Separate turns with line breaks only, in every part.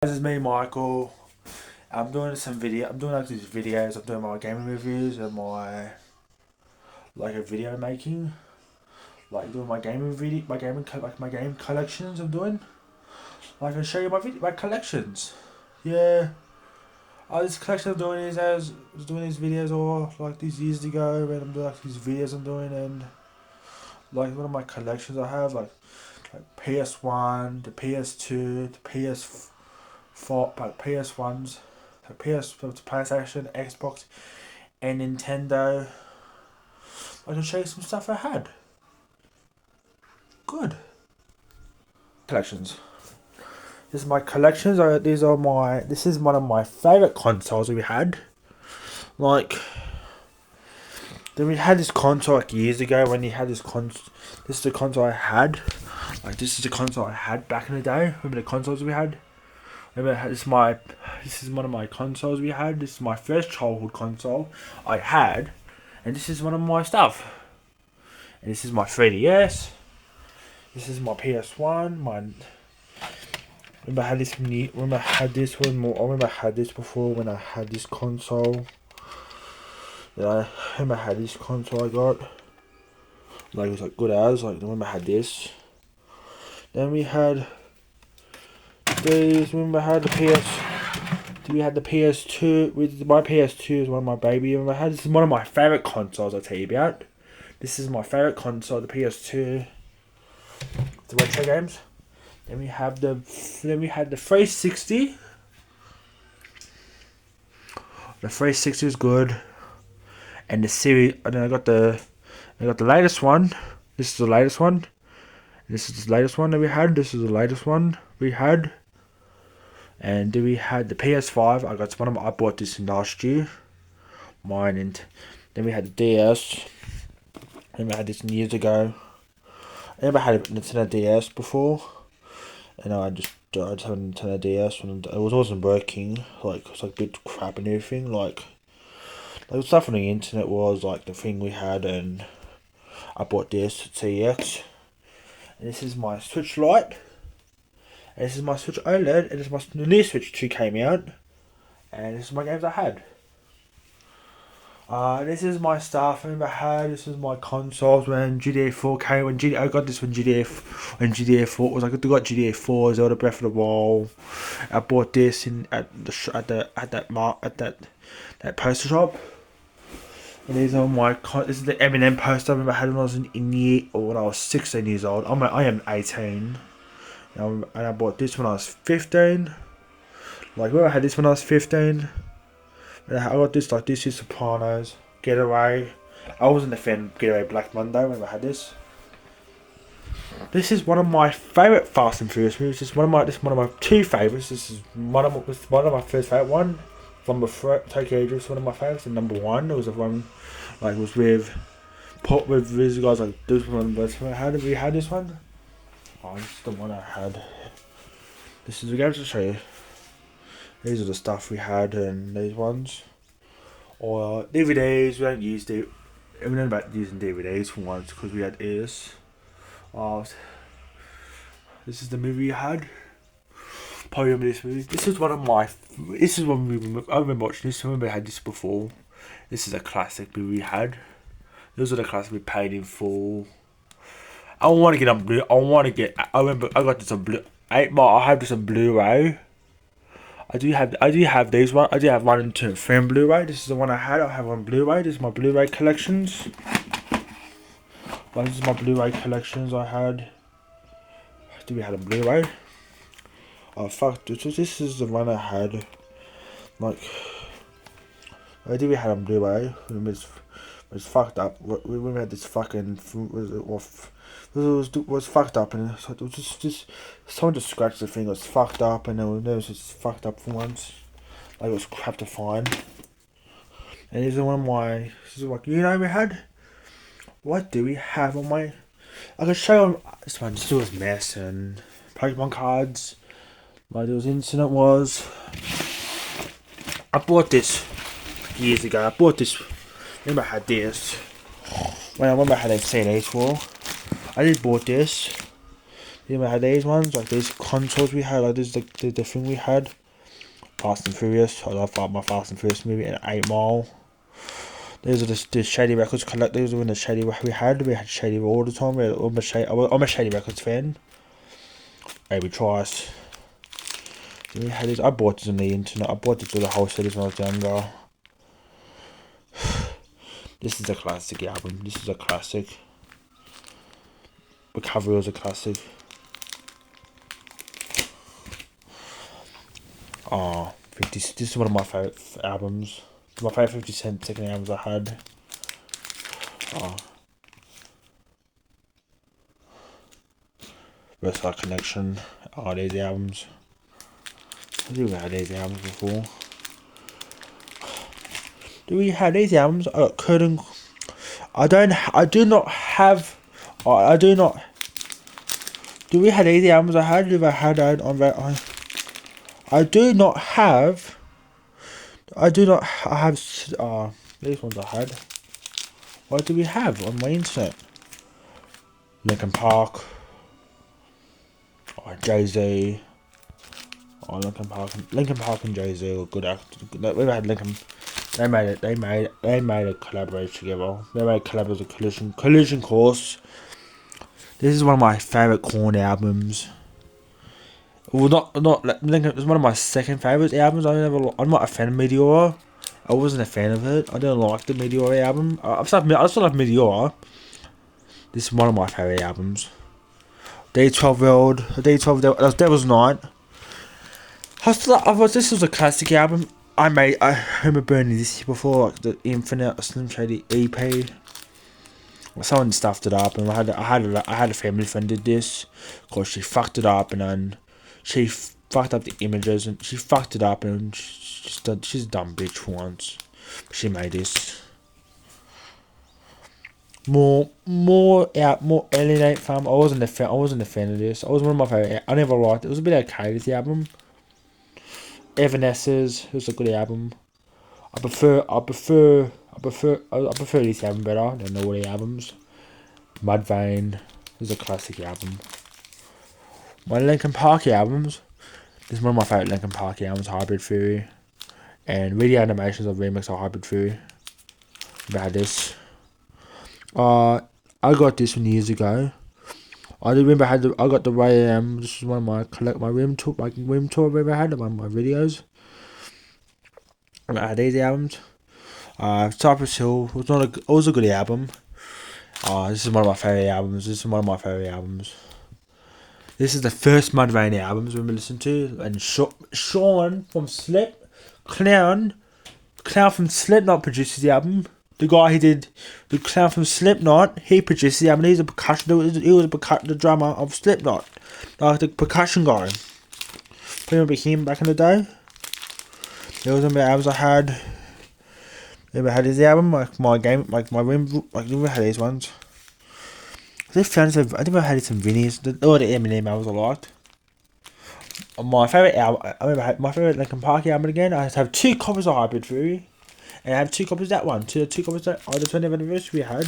This is me, Michael. I'm doing like these videos. I'm doing my gaming reviews and my like a video making, like doing my gaming video, my game collections. I'm doing. Like I can show you my collections. Yeah, all this collection I'm doing is as I was doing these videos all like these years ago, and I'm doing like these videos I'm doing, and like one of my collections I have like PS1, the PS2, the PS4, like PS1s. PS, PlayStation, Xbox, and Nintendo. I can show you some stuff I had. Good. Collections. This is my collections. This is one of my favorite consoles we had. Like, then we had this console like years ago when you had this console. This is the console I had. Like, this is the console I had back in the day. Remember the consoles we had? Remember, this is one of my consoles we had. This is my first childhood console I had, and this is one of my stuff. And this is my 3DS. This is my PS1. Remember I had this Remember I had this one more. I remember I had this before when I had this console. Yeah, I remember I had this console I got. Like it was like good as. Like I remember I had this. Then we had these. Remember I had the PS. We had the PS2. My PS2 is one of my baby. Remember I had this is one of my favorite consoles. I tell you about. This is my favorite console, the PS2. The retro games. Then we had the 360. The 360 is good, and the series. And then I got the latest one. This is the latest one. This is the latest one that we had. This is the latest one we had. And then we had the PS5. I bought this in last year. Mine and then we had the DS. Then we had this years ago. I never had a Nintendo DS before, and I just had a Nintendo DS and it wasn't working. Like it was like a bit crap and everything. Like the stuff on the internet was like the thing we had, and I bought this at CEX. And this is my Switch Lite. And this is my Switch OLED. And the new Switch 2 came out. And this is my games I had. This is my stuff. I remember I had. This is my consoles when GTA 4 came. I got this when GTA 4 was. I got GTA 4, Zelda Breath of the Wild. I bought this at that poster shop. And these are this is the Eminem poster I remember I had when I was when I was 16 years old. I am 18. And I bought this when I was 15. Like I had this when I was 15. And I got this this is Sopranos, Getaway. I wasn't a fan of Getaway Black Monday when I had this. This is one of my favourite Fast and Furious movies. This is one of my two favourites. This is one of my first favourite one. Number 3, Tokyo Drift, one of my favourites. And number 1, it was the one like was with these guys like this one. How did we had this one? Oh, this is the one I had. This is the games to show you. These are the stuff we had and these ones. Or DVDs, we don't use We don't about using DVDs for once because we had this. This is the movie we had. Probably remember this movie. This is one I remember watching this. I remember I had this before. This is a classic movie we had. Those are the classics we paid in full. I want to get on blue. I remember I got this on blue. I have this on Blu-ray. I do have these one. I do have 1 and 2 and 3 on Blu-ray. This is the one I had. I have on Blu-ray. This is my Blu-ray collections. This is my Blu-ray collections I had. Do we had on Blu-ray? Oh fuck! This is the one I had. Like, I do we had on Blu-ray. It's fucked up. We had this fucking was fucked up, and it was just someone just scratched the thing. It was fucked up, and it was just fucked up for once. Like it was crap to find. And this is one of my. This is what we had. What do we have on my? I can show you this one. This was mess and Pokemon cards. My little incident was. I bought this years ago. Remember I had this. When I remember I had CDs for. I just bought this. You know, had these ones, like these consoles we had, like this is the thing we had. Fast and Furious. I love my Fast and Furious movie and 8 Mile. These are the Shady Records collect. These were the Shady we had. We had Shady all the time. I'm a Shady Records fan. Maybe twice. We had these. I bought this on the internet. I bought this with the whole series when I was younger. This is a classic album. This is a classic. Recovery was a classic. Oh, 50. This is one of my favourite albums. My favourite 50 Cent second albums I had. Oh. Westside Connection. Oh, these albums. I think we had these albums before. Do we have these albums? I do not have. Do we have these albums I had? If I had I do not have. I have. These ones I had. What do we have on my internet? Linkin Park. Oh, Jay-Z. Oh, Linkin Park and Jay-Z were good actors. We had Linkin. They made a collaboration together. They made a collaboration collision course. This is one of my favourite Korn albums. Well, not Linkin. It's one of my second favourite albums. I'm not a fan of Meteora. I wasn't a fan of it. I didn't like the Meteora album. I still like Meteora. This is one of my favourite albums. D12 World. Devil's Night. This was a classic album. I remember burning this before, like the Infinite Slim Shady EP. Someone stuffed it up, and I had a family friend did this. Of course, she fucked it up, and then she fucked up the images, and she fucked it up, and she's a dumb bitch for once. She made this more alienate fam. I wasn't a fan of this. I was one of my favorite. I never liked it. It was a bit okay, this album. Evanescence, it was a good album. I prefer this album better than all the albums. Mudvayne is a classic album. My Linkin Park albums. This is one of my favourite Linkin Park albums, Hybrid Theory. And Radio Animations of remix of Hybrid Theory. About this. I got this one years ago. I remember I got the Ray this is one of my room tour I've ever had, one of my videos. I had these albums. Cypress Hill was a good album. This is one of my favourite albums. This is the first Mudvayne albums we listened to, and Sean from Clown from Slipknot produces the album. The guy who did the Clown from Slipknot, he produced the album. He was the drummer of Slipknot, like the percussion guy. Remember him back in the day? There was some albums I had. Never had his album, like my room, never had these ones. I never had some Vinny's. All the Eminem albums I liked. My favourite album, I remember my favourite Linkin Park album again. I have 2 copies of Hybrid Theory. And I have 2 copies of that one. 2 copies of the 20th anniversary we had.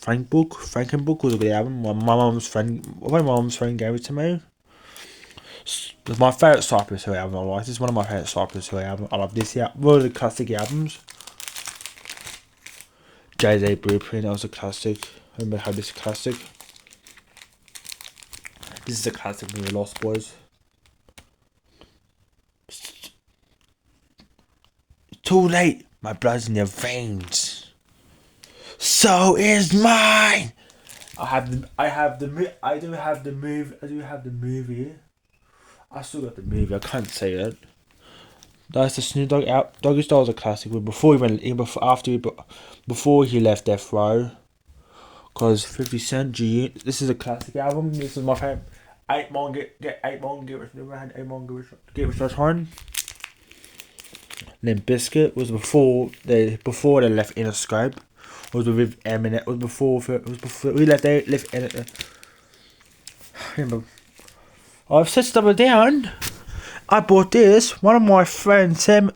Frankenbook was a good album. One of my mom's friend gave it to me. It's my favourite Cypress Hill album I like. This is one of my favourite Cypress Hill albums. I love this album. One of the classic albums. Jay-Z Blueprint, that was a classic. I remember how this is a classic. This is a classic movie, Lost Boys. Too late, my blood's in your veins. So is mine. I do have the movie. I still got the movie. I can't say it. That's the Snoop Dogg out. Doggy Style was a classic. Before he left Death Row. Cause 50 Cent, this is a classic album. This is my favorite. 8 Mile, get 8 Mile, get rich on. Limp Bizkit was before they left Interscope. It was with Eminem. It was before we left remember. I've set stuff down. I bought this. One of my friends, Sam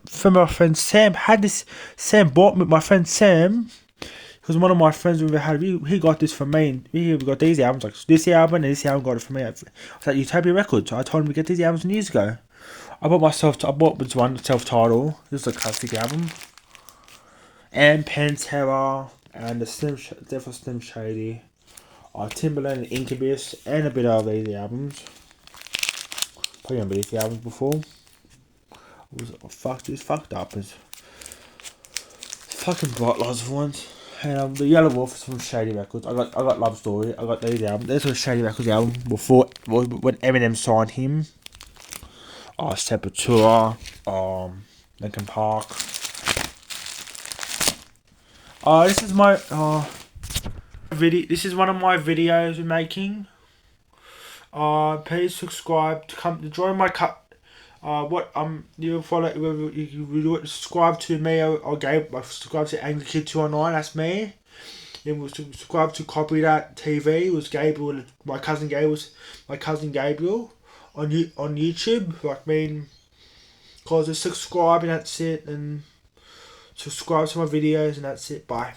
had this. Sam bought me. My friend Sam, Because one of my friends we had, he got this from me, and we got these albums, like this album and this album got it from me. I was at Utopia Records. I told him to get these albums years ago. I bought this one self-titled. This is a classic album. And Pantera and the Death of Slim Shady, Timberland and Incubus, and a bit of these albums. Probably remember these albums before. It's fucked up. It's fucking bright lots of ones. And the Yellow Wolf is from Shady Records. I got Love Story. I got these albums. This was Shady Records album before when Eminem signed him. Sepultura, Linkin Park. This is my video. This is one of my videos we're making. Please subscribe to join my cut. You follow you subscribe to me or subscribe to Angry Kid 209. That's me. And we'll subscribe to Copy That TV. It was Gabriel. My cousin Gabriel on YouTube. Like cause just subscribe and that's it. And subscribe to my videos and that's it. Bye.